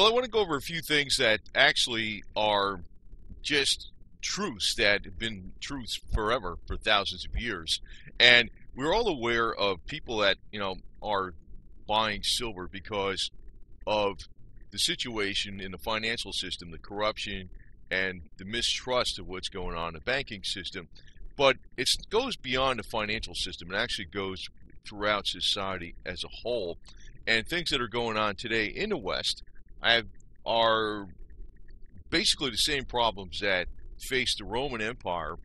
Well, I want to go over a few things that actually are just truths that have been truths forever for thousands of years. And we're all aware of people that, are buying silver because of the situation in the financial system, the corruption and the mistrust of what's going on in the banking system. But it goes beyond the financial system. It actually goes throughout society as a whole. And things that are going on today in the West are basically the same problems that faced the Roman Empire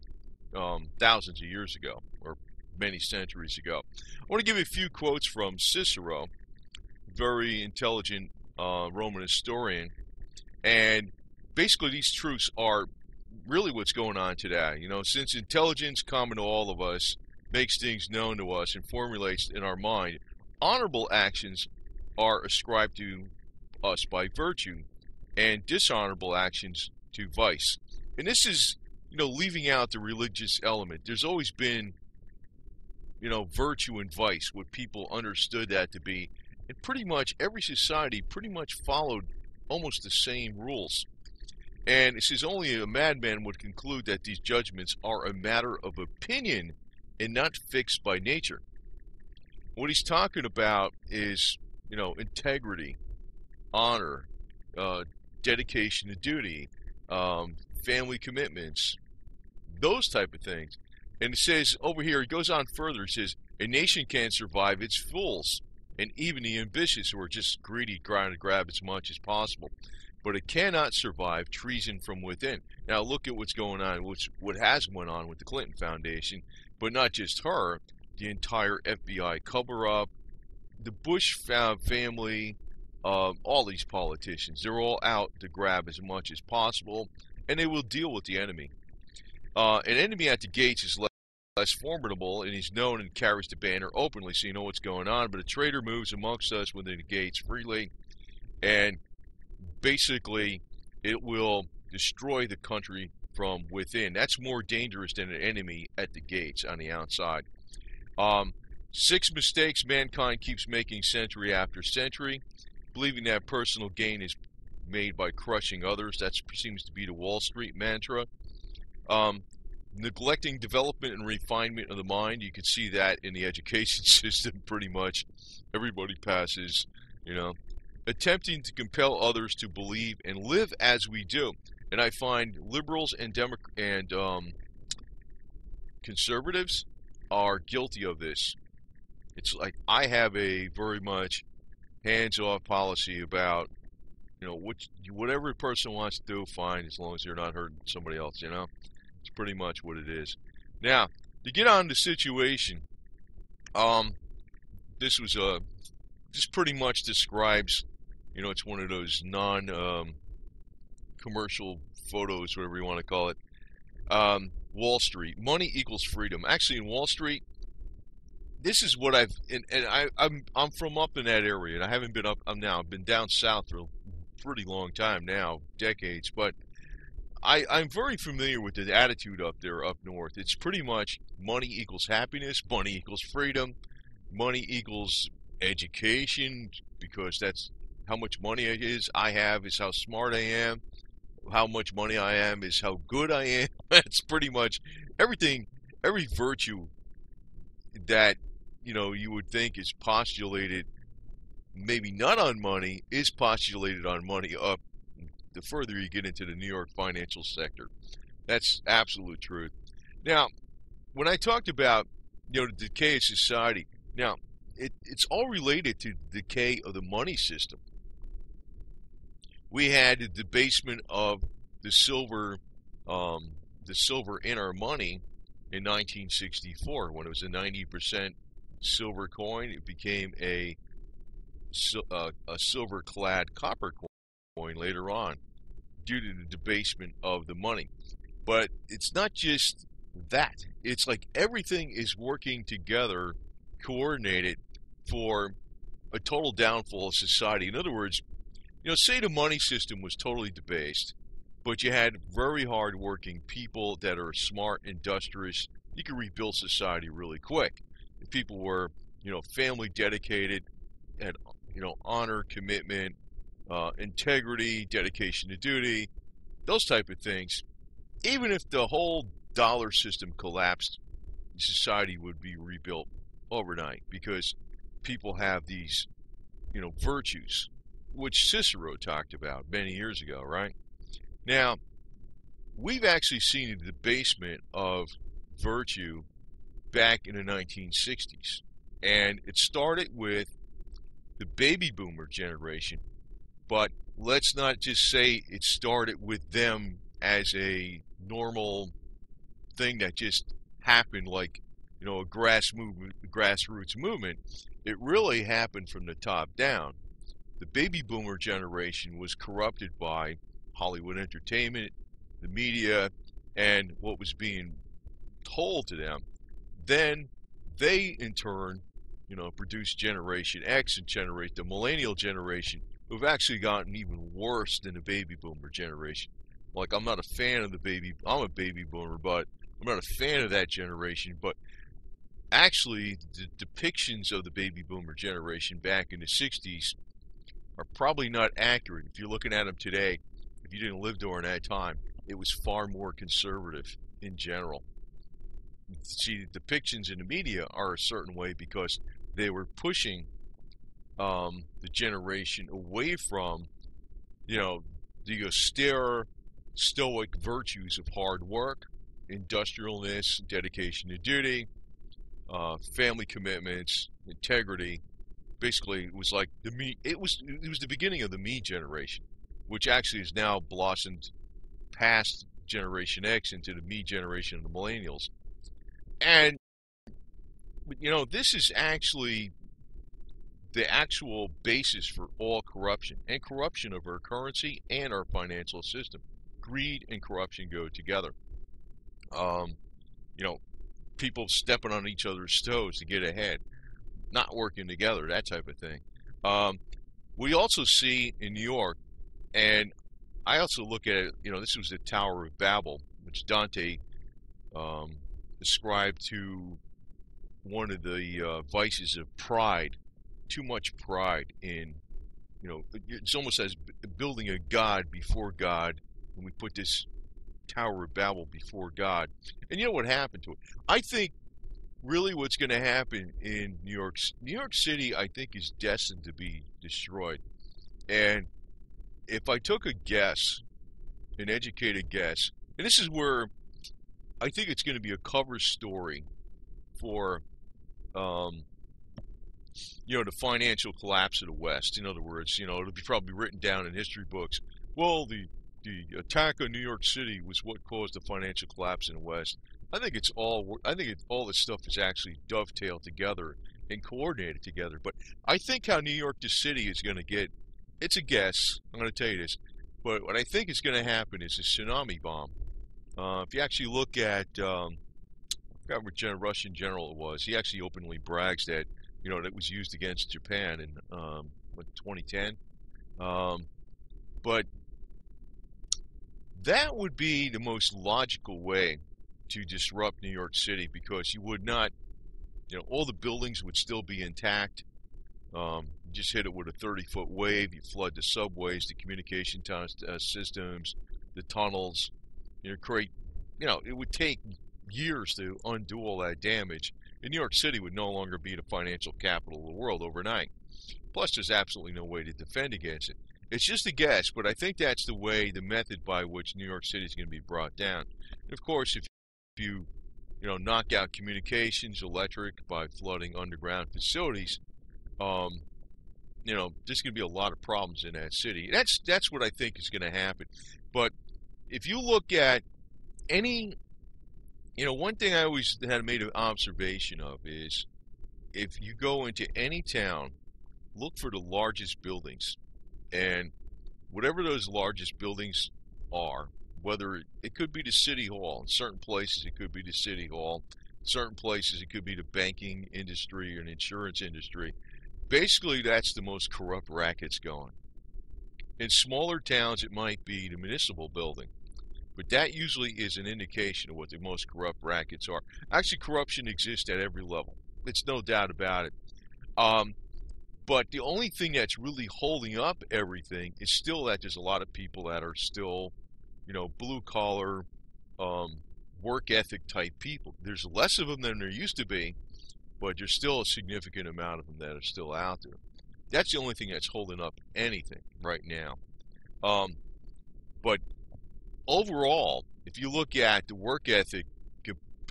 thousands of years ago, or many centuries ago. I want to give you a few quotes from Cicero, very intelligent Roman historian, and basically these truths are really what's going on today. Since intelligence, common to all of us, makes things known to us and formulates in our mind, honorable actions are ascribed to us by virtue, and dishonorable actions to vice. And this is, leaving out the religious element. There's always been, virtue and vice, what people understood that to be. And pretty much every society pretty much followed almost the same rules. And it says only a madman would conclude that these judgments are a matter of opinion and not fixed by nature. What he's talking about is, integrity, honor, dedication to duty, family commitments, those type of things. And it says over here, it goes on further, it says, a nation can't survive its fools, and even the ambitious who are just greedy, trying to grab as much as possible. But it cannot survive treason from within. Now look at what's going on, what has went on with the Clinton Foundation, but not just her, the entire FBI cover-up, the Bush family, all these politicians. They're all out to grab as much as possible, and they will deal with the enemy. An enemy at the gates is less formidable, and he's known and carries the banner openly, so you know what's going on. But a traitor moves amongst us within the gates freely, and basically it will destroy the country from within. That's more dangerous than an enemy at the gates on the outside. 6 mistakes mankind keeps making century after century. Believing that personal gain is made by crushing others. That seems to be the Wall Street mantra. Neglecting development and refinement of the mind. You can see that in the education system pretty much. Everybody passes, Attempting to compel others to believe and live as we do. And I find liberals and conservatives are guilty of this. It's like I have a very much hands-off policy about, whatever a person wants to do, fine, as long as they're not hurting somebody else, It's pretty much what it is. Now, to get on the situation, this pretty much describes, it's one of those non-commercial photos, whatever you want to call it. Wall Street, money equals freedom. Actually, in Wall Street, this is what I'm from up in that area, and I haven't been up. I've been down south for a pretty long time now, decades. But I'm very familiar with the attitude up there, up north. It's pretty much money equals happiness, money equals freedom, money equals education, because that's how much money I have is how smart I am. How much money I am is how good I am. It's pretty much everything, every virtue that you would think is postulated, maybe not on money, is postulated on money up the further you get into the New York financial sector. That's absolute truth. Now, when I talked about the decay of society, now it's all related to the decay of the money system. We had the debasement of the silver in our money in 1964, when it was a 90% silver coin. It became a silver-clad copper coin later on, due to the debasement of the money. But it's not just that. It's like everything is working together, coordinated, for a total downfall of society. In other words, say the money system was totally debased, but you had very hard-working people that are smart, industrious. You could rebuild society really quick. If people were, family dedicated, had, honor, commitment, integrity, dedication to duty, those type of things. Even if the whole dollar system collapsed, society would be rebuilt overnight because people have these, virtues, which Cicero talked about many years ago, right? Now, we've actually seen the debasement of virtue back in the 1960s. And it started with the baby boomer generation, but let's not just say it started with them as a normal thing that just happened like, a grassroots movement. It really happened from the top down. The baby boomer generation was corrupted by Hollywood entertainment, the media, and what was being told to them. Then they, in turn, produced Generation X and generate the millennial generation, who've actually gotten even worse than the baby boomer generation. Like, I'm not a fan of I'm a baby boomer, but I'm not a fan of that generation. But actually, the depictions of the baby boomer generation back in the 60s are probably not accurate. If you're looking at them today, if you didn't live during that time, it was far more conservative in general. See, the depictions in the media are a certain way because they were pushing the generation away from, the austere, stoic virtues of hard work, industrialness, dedication to duty, family commitments, integrity. Basically, it was like the me. It was the beginning of the me generation, which actually has now blossomed past Generation X into the me generation of the millennials. And this is actually the actual basis for all corruption and corruption of our currency and our financial system. Greed and corruption go together. People stepping on each other's toes to get ahead, not working together, that type of thing. We also see in New York, and I also look at it, this was the Tower of Babel, which Dante ascribed to one of the vices of pride. Too much pride in, it's almost as building a god before God, when we put this Tower of Babel before God. And you know what happened to it? I think really what's going to happen in New York City, I think, is destined to be destroyed. And if I took a guess, an educated guess, and this is where I think it's going to be a cover story for, the financial collapse of the West. In other words, it'll be probably written down in history books. Well, the attack on New York City was what caused the financial collapse in the West. I think all this stuff is actually dovetailed together and coordinated together. But I think how New York City is going to get, it's a guess, I'm going to tell you this, but what I think is going to happen is a tsunami bomb. If you actually look at, I forgot what Russian general it was, he actually openly brags that, that was used against Japan in 2010. But that would be the most logical way to disrupt New York City, because you would not, all the buildings would still be intact. You just hit it with a 30-foot wave. You flood the subways, the communication systems, the tunnels. Create, it would take years to undo all that damage. And New York City would no longer be the financial capital of the world overnight. Plus, there's absolutely no way to defend against it. It's just a guess, but I think that's the method by which New York City is going to be brought down. And of course, if you, knock out communications, electric, by flooding underground facilities, there's going to be a lot of problems in that city. That's what I think is going to happen. But if you look at any, one thing I always had made an observation of is, if you go into any town, look for the largest buildings. And whatever those largest buildings are, whether it could be the city hall, in certain places it could be the city hall, in certain places it could be the banking industry or an insurance industry. Basically, that's the most corrupt rackets going. In smaller towns, it might be the municipal building, but that usually is an indication of what the most corrupt rackets are. Actually, corruption exists at every level. It's no doubt about it. But the only thing that's really holding up everything is still that there's a lot of people that are still, blue collar, work ethic type people. There's less of them than there used to be, but there's still a significant amount of them that are still out there. That's the only thing that's holding up anything right now. But overall, if you look at the work ethic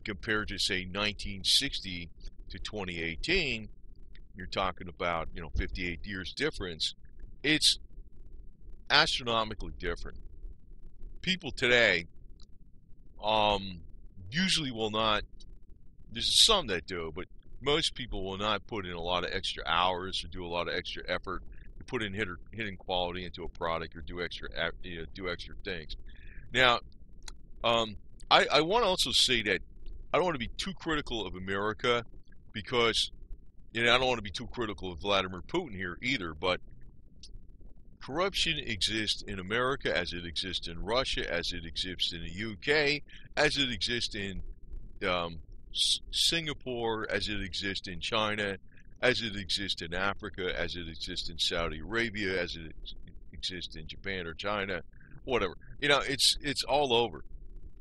compared to, say, 1960 to 2018, you're talking about, 58 years difference. It's astronomically different. People today usually will not, there's some that do, but most people will not put in a lot of extra hours or do a lot of extra effort to put in hidden quality into a product or do extra things. Now, I want to also say that I don't want to be too critical of America because, I don't want to be too critical of Vladimir Putin here either, but corruption exists in America as it exists in Russia, as it exists in the UK, as it exists in Singapore, as it exists in China, as it exists in Africa, as it exists in Saudi Arabia, as it exists in Japan or China, whatever. It's all over.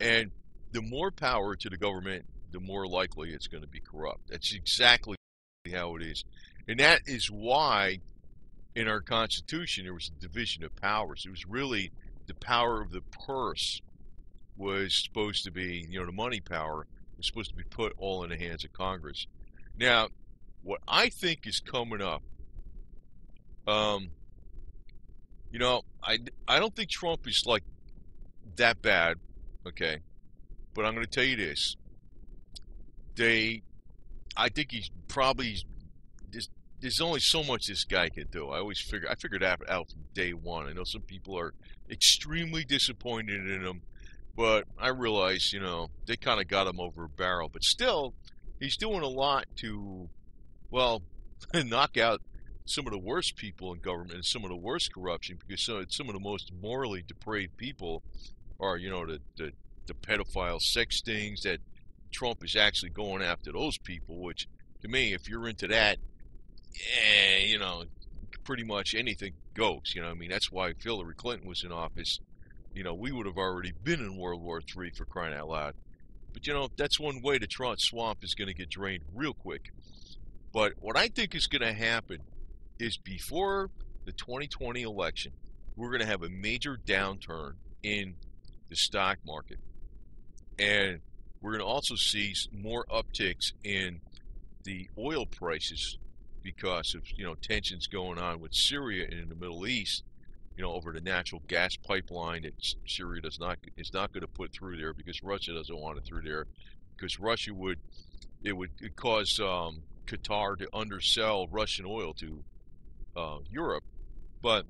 And the more power to the government, the more likely it's going to be corrupt. That's exactly how it is. And that is why in our Constitution there was a division of powers. It was really the power of the purse was supposed to be, the money power was supposed to be put all in the hands of Congress. Now, what I think is coming up, I don't think Trump is like that bad, okay? But I'm going to tell you this. I think he's probably, there's only so much this guy can do. I figured that out from day one. I know some people are extremely disappointed in him, but I realize, they kind of got him over a barrel. But still, he's doing a lot to, knock out some of the worst people in government and some of the worst corruption, because some of the most morally depraved people are, the pedophile sex stings that Trump is actually going after those people, which to me, if you're into that, pretty much anything goes. That's why if Hillary Clinton was in office, we would have already been in World War III, for crying out loud. But, that's one way the Trump swamp is going to get drained real quick. But what I think is going to happen is before the 2020 election, we're going to have a major downturn in the stock market. And we're going to also see more upticks in the oil prices because of, tensions going on with Syria and in the Middle East, over the natural gas pipeline that Syria is not going to put through there because Russia doesn't want it through there, because Russia would cause Qatar to undersell Russian oil to Europe. But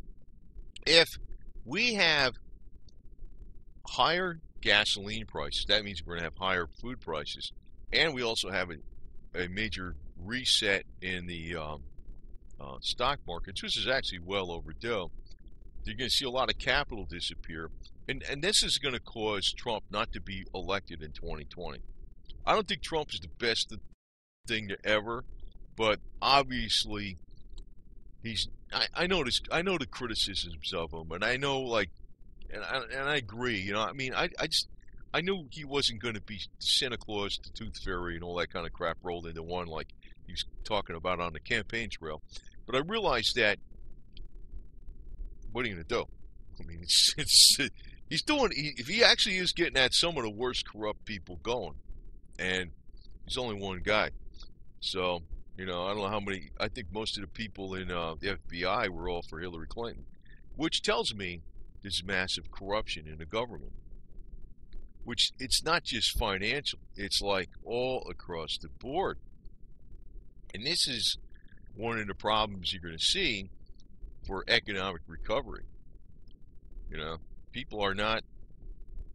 if we have higher gasoline prices, that means we're going to have higher food prices, and we also have a major reset in the stock markets, which is actually well overdue. You're going to see a lot of capital disappear, and this is going to cause Trump not to be elected in 2020. I don't think Trump is the best thing to ever, but obviously I know the criticisms of him, and I know and I agree. I knew he wasn't going to be Santa Claus, the Tooth Fairy, and all that kind of crap rolled into one like he was talking about on the campaign trail. But I realized that, what are you going to do? He's doing, if he actually is getting at some of the worst corrupt people going, and he's only one guy. So, I don't know how many, I think most of the people in the FBI were all for Hillary Clinton, which tells me there's massive corruption in the government. Which, it's not just financial, it's like all across the board. And this is one of the problems you're going to see for economic recovery. People are not,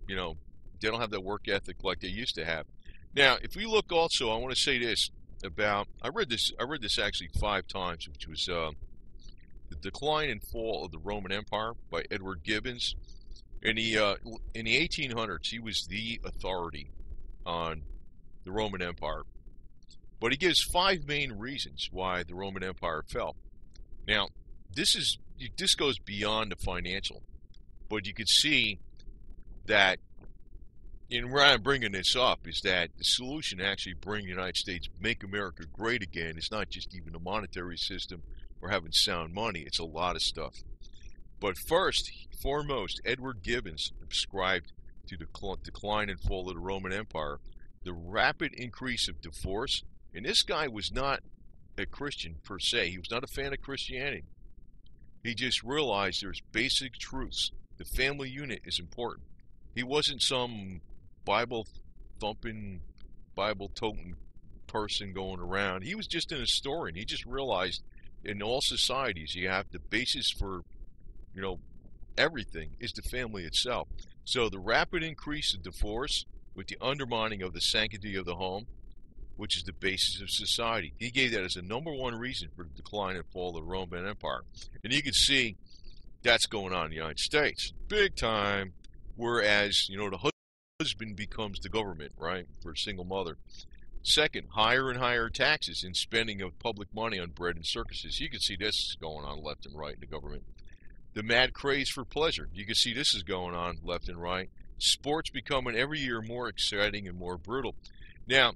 they don't have that work ethic like they used to have. Now, if we look also, I want to say this about, I read this actually 5 times, which was The Decline and Fall of the Roman Empire by Edward Gibbons. In the 1800s, he was the authority on the Roman Empire. But he gives 5 main reasons why the Roman Empire fell. Now, this goes beyond the financial, but you could see that, and where I'm bringing this up is that the solution to actually bring the United States, make America great again, is not just even a monetary system or having sound money. It's a lot of stuff. But first, foremost, Edward Gibbons ascribed to the decline and fall of the Roman Empire, the rapid increase of divorce. And this guy was not a Christian per se. He was not a fan of Christianity. He just realized there's basic truths. The family unit is important. He wasn't some Bible-thumping, Bible-toting person going around. He was just an historian. He just realized in all societies you have the basis for, everything is the family itself. So the rapid increase of divorce with the undermining of the sanctity of the home, which is the basis of society. He gave that as a number one reason for the decline and fall of the Roman Empire. And you can see that's going on in the United States. Big time. Whereas, the husband becomes the government, right, for a single mother. Second, higher and higher taxes and spending of public money on bread and circuses. You can see this going on left and right in the government. The mad craze for pleasure. You can see this is going on left and right. Sports becoming every year more exciting and more brutal. Now,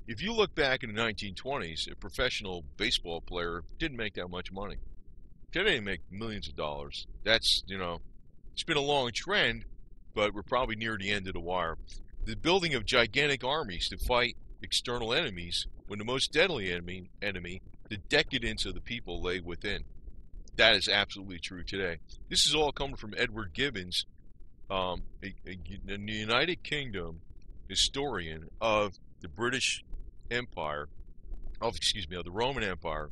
if you look back in the 1920s, a professional baseball player didn't make that much money. They didn't make millions of dollars. That's, it's been a long trend, but we're probably near the end of the wire. The building of gigantic armies to fight external enemies, when the most deadly enemy, the decadence of the people, lay within. That is absolutely true today. This is all coming from Edward Gibbons, a United Kingdom historian of the British Empire, of the Roman Empire,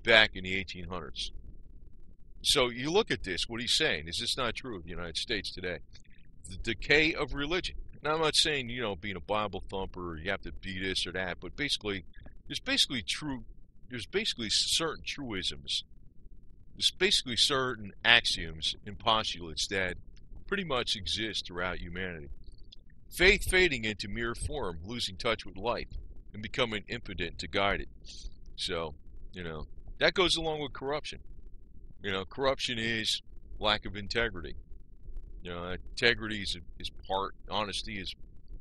back in the 1800s. So you look at this, what he's saying, is this not true of the United States today? The decay of religion. Now, I'm not saying, being a Bible thumper, you have to be this or that, but basically, there's basically certain truisms. There's basically certain axioms and postulates that pretty much exist throughout humanity. Faith fading into mere form, losing touch with life, and becoming impotent to guide it. So, that goes along with corruption. Corruption is lack of integrity. Integrity is part, honesty is,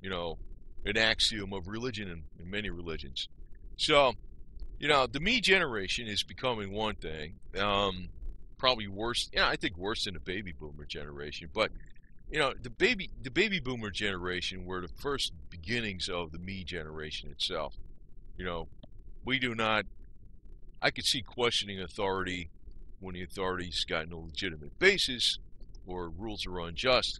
an axiom of religion in many religions. So, the me generation is becoming one thing, probably worse, I think worse than the baby boomer generation, but, the baby boomer generation were the first beginnings of the me generation itself. We do not, I could see questioning authority when the authority's got no legitimate basis, or rules are unjust,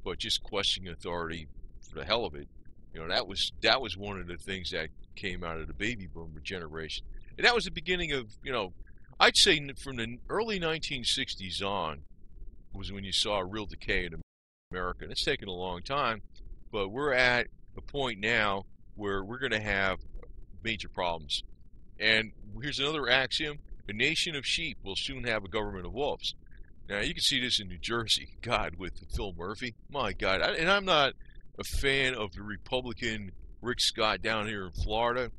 but just questioning authority for the hell of it, that was one of the things that came out of the baby boomer generation. And that was the beginning of, I'd say from the early 1960s on was when you saw a real decay in America. And it's taken a long time, but we're at a point now where we're going to have major problems. And here's another axiom: a nation of sheep will soon have a government of wolves. Now, you can see this in New Jersey, God, with Phil Murphy. My God. And I'm not a fan of the Republican Rick Scott down here in Florida,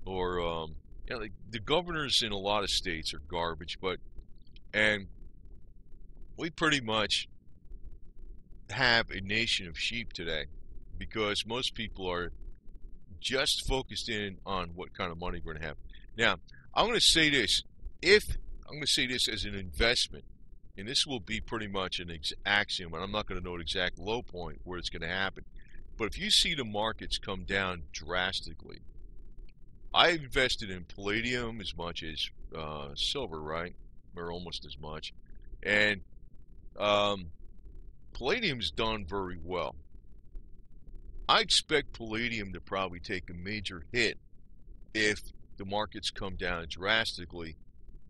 or, the governors in a lot of states are garbage, and we pretty much have a nation of sheep today because most people are just focused in on what kind of money we're going to have. Now, I'm going to say this, as an investment, and this will be pretty much an axiom, and I'm not going to know an exact low point where it's going to happen. But if you see the markets come down drastically, I invested in Palladium as much as silver, right? Or almost as much. And Palladium's done very well. I expect Palladium to probably take a major hit if the markets come down drastically,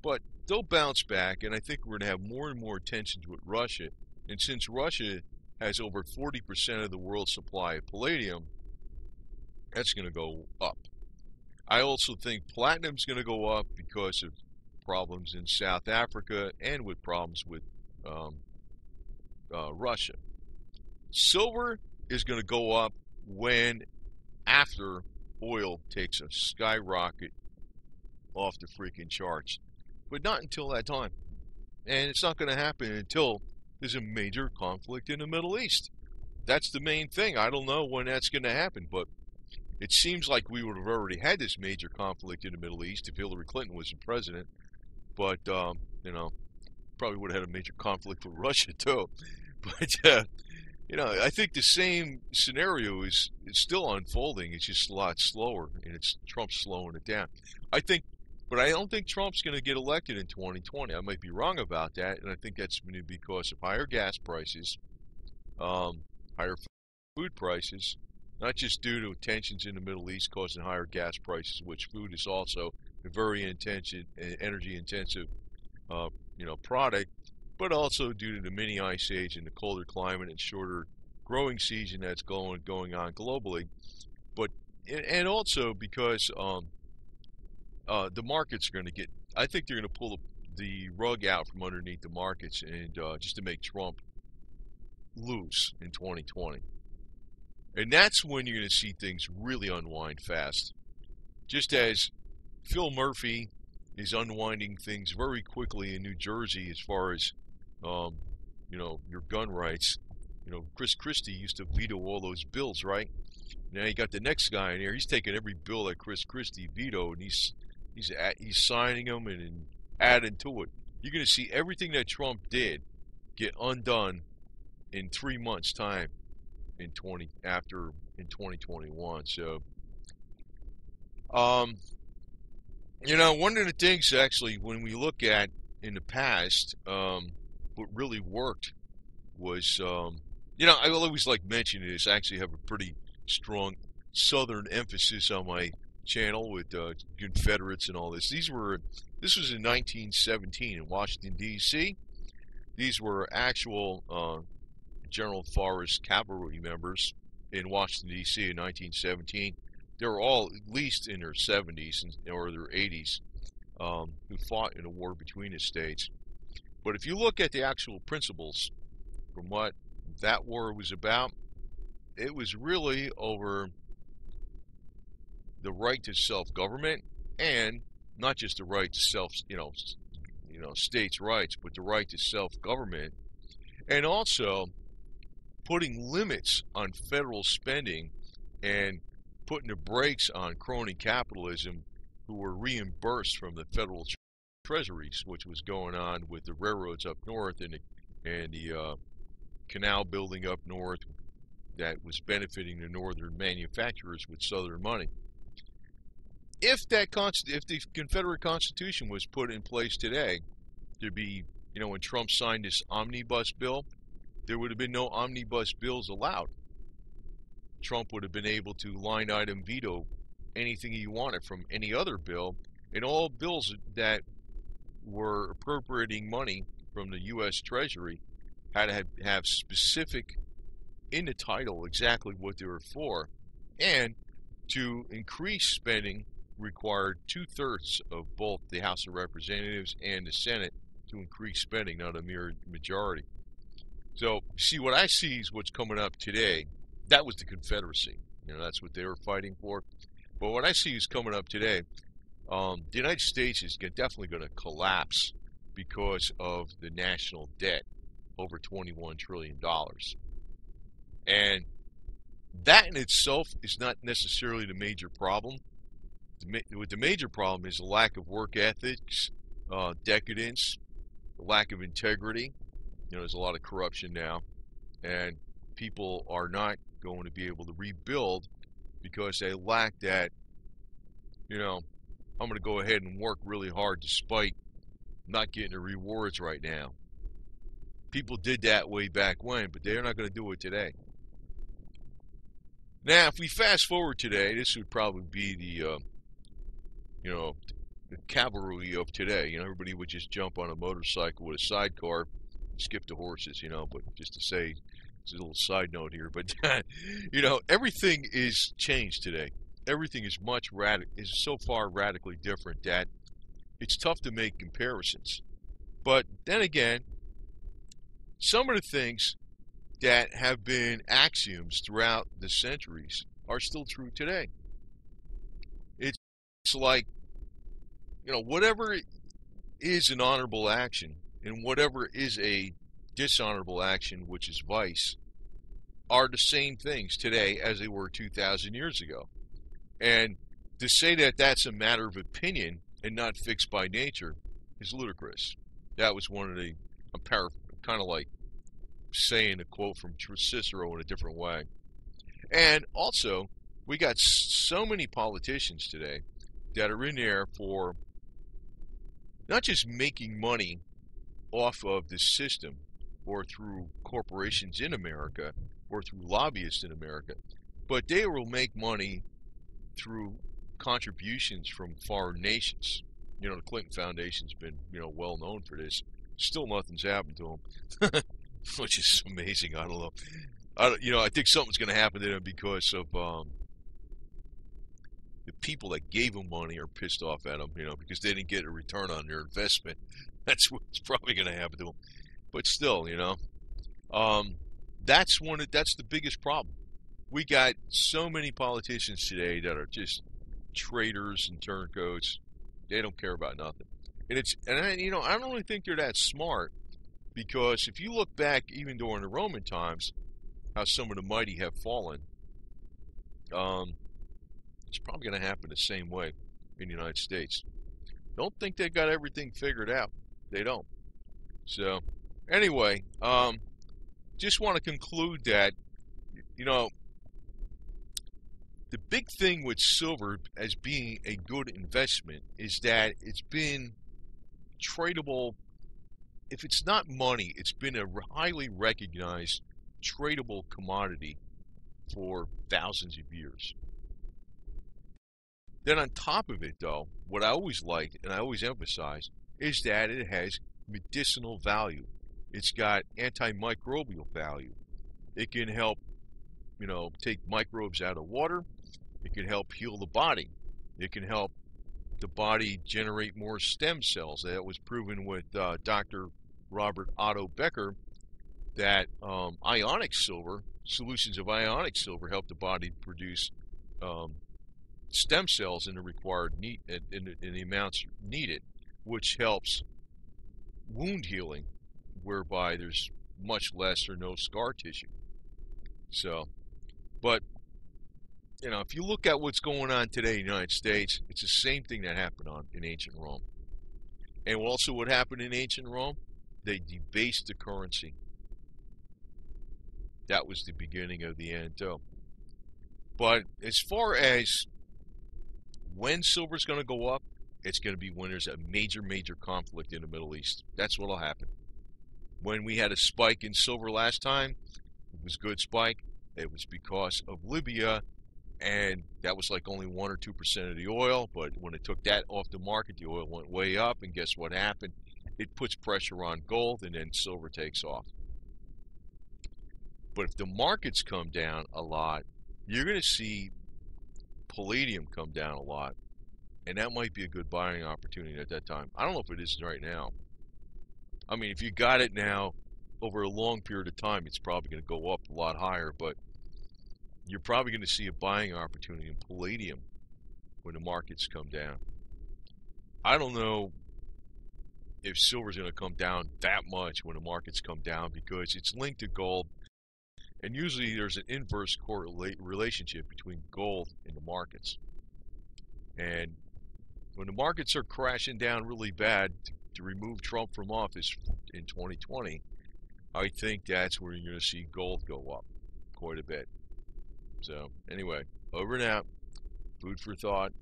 but they'll bounce back, and I think we're going to have more and more tensions with Russia. And since Russia has over 40% of the world's supply of palladium, that's going to go up. I also think platinum's going to go up because of problems in South Africa and with problems with Russia. Silver is going to go up after oil takes a skyrocket off the freaking charts. but not until that time. And it's not going to happen until there's a major conflict in the Middle East. That's the main thing. I don't know when that's going to happen, but it seems like we would have already had this major conflict in the Middle East if Hillary Clinton was the president. But, probably would have had a major conflict with Russia, too. But, I think the same scenario is still unfolding. It's just a lot slower, and it's Trump's slowing it down. But I don't think Trump's going to get elected in 2020. I might be wrong about that, and I think that's going to be because of higher gas prices, higher food prices, not just due to tensions in the Middle East causing higher gas prices, which food is also a very energy-intensive, product, but also due to the mini ice age and the colder climate and shorter growing season that's going on globally. But and also because the markets are going to get. I think they're going to pull the rug out from underneath the markets and just to make Trump lose in 2020. And that's when you're going to see things really unwind fast. Just as Phil Murphy is unwinding things very quickly in New Jersey as far as, your gun rights. Chris Christie used to veto all those bills, right? Now you got the next guy in here. He's taking every bill that Chris Christie vetoed, and he's signing them and adding to it. You're going to see everything that Trump did get undone in 3 months' time in 2021. So, one of the things actually when we look at in the past, what really worked was, I always like mentioning this. I actually have a pretty strong Southern emphasis on my channel with Confederates and all this. This was in 1917 in Washington, D.C. These were actual General Forrest cavalry members in Washington, D.C. in 1917. They were all at least in their 70s or their 80s who fought in a war between the states. But if you look at the actual principles from what that war was about, it was really over the right to self-government, and not just the right to states' rights, but the right to self-government, and also putting limits on federal spending and putting the brakes on crony capitalism, who were reimbursed from the federal treasuries, which was going on with the railroads up north and the canal building up north that was benefiting the northern manufacturers with southern money. If the Confederate Constitution was put in place today, there'd be, when Trump signed this omnibus bill, there would have been no omnibus bills allowed. Trump would have been able to line item veto anything he wanted from any other bill, and all bills that were appropriating money from the U.S. Treasury had to have specific in the title exactly what they were for, and to increase spending required 2/3 of both the House of Representatives and the Senate to increase spending, not a mere majority. So, see, what I see is what's coming up today. That was the Confederacy. That's what they were fighting for. But what I see is coming up today, the United States is definitely going to collapse because of the national debt, over $21 trillion. And that in itself is not necessarily the major problem. The major problem is the lack of work ethics, decadence, the lack of integrity. There's a lot of corruption now, and people are not going to be able to rebuild because they lack that, I'm going to go ahead and work really hard despite not getting the rewards right now. People did that way back when, but they're not going to do it today. Now, if we fast forward today, this would probably be the cavalry of today. Everybody would just jump on a motorcycle with a sidecar, skip the horses, but just to say, it's a little side note here, but, everything is changed today. Everything is so far radically different that it's tough to make comparisons. But then again, some of the things that have been axioms throughout the centuries are still true today. It's like, whatever is an honorable action and whatever is a dishonorable action, which is vice, are the same things today as they were 2,000 years ago. And to say that that's a matter of opinion and not fixed by nature is ludicrous. That was one of the, I'm kind of like saying a quote from Cicero in a different way. And also, we got so many politicians today that are in there for not just making money off of the system or through corporations in America or through lobbyists in America, but they will make money through contributions from foreign nations. You know, the Clinton Foundation's been, well known for this. Still nothing's happened to them, which is amazing. I don't know. I think something's going to happen to them because of the people that gave them money are pissed off at them, because they didn't get a return on their investment. That's what's probably going to happen to them. But still, that's the biggest problem. We got so many politicians today that are just traitors and turncoats. They don't care about nothing. And I don't really think they're that smart, because if you look back even during the Roman times, how some of the mighty have fallen, it's probably going to happen the same way in the United States. Don't think they got everything figured out. They don't. So, anyway, just want to conclude that, the big thing with silver as being a good investment is that it's been tradable. If it's not money, it's been a highly recognized tradable commodity for thousands of years. Then on top of it, though, what I always liked and I always emphasize is that it has medicinal value. It's got antimicrobial value. It can help, take microbes out of water. It can help heal the body. It can help the body generate more stem cells. That was proven with Dr. Robert Otto Becker, that ionic silver, solutions of ionic silver, help the body produce stem cells in the required in the amounts needed, which helps wound healing, whereby there's much less or no scar tissue. So, but if you look at what's going on today in the United States, it's the same thing that happened in ancient Rome. And also what happened in ancient Rome, they debased the currency. That was the beginning of the end, too. But as far as when silver's going to go up, it's going to be when there's a major, major conflict in the Middle East. That's what will happen. When we had a spike in silver last time, it was a good spike. It was because of Libya, and that was like only 1 or 2% of the oil. But when it took that off the market, the oil went way up, and guess what happened? It puts pressure on gold, and then silver takes off. But if the markets come down a lot, you're going to see palladium come down a lot, and that might be a good buying opportunity at that time. I don't know if it is right now. I mean, if you got it now, over a long period of time, it's probably going to go up a lot higher, but you're probably going to see a buying opportunity in palladium when the markets come down. I don't know if silver's going to come down that much when the markets come down, because it's linked to gold, and usually there's an inverse relationship between gold and the markets. And when the markets are crashing down really bad to remove Trump from office in 2020, I think that's where you're going to see gold go up quite a bit. So anyway, over and out. Food for thought.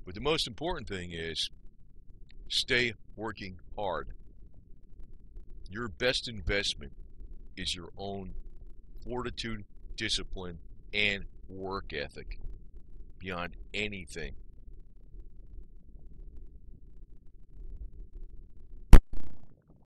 But the most important thing is stay working hard. Your best investment is your own fortitude, discipline, and work ethic beyond anything.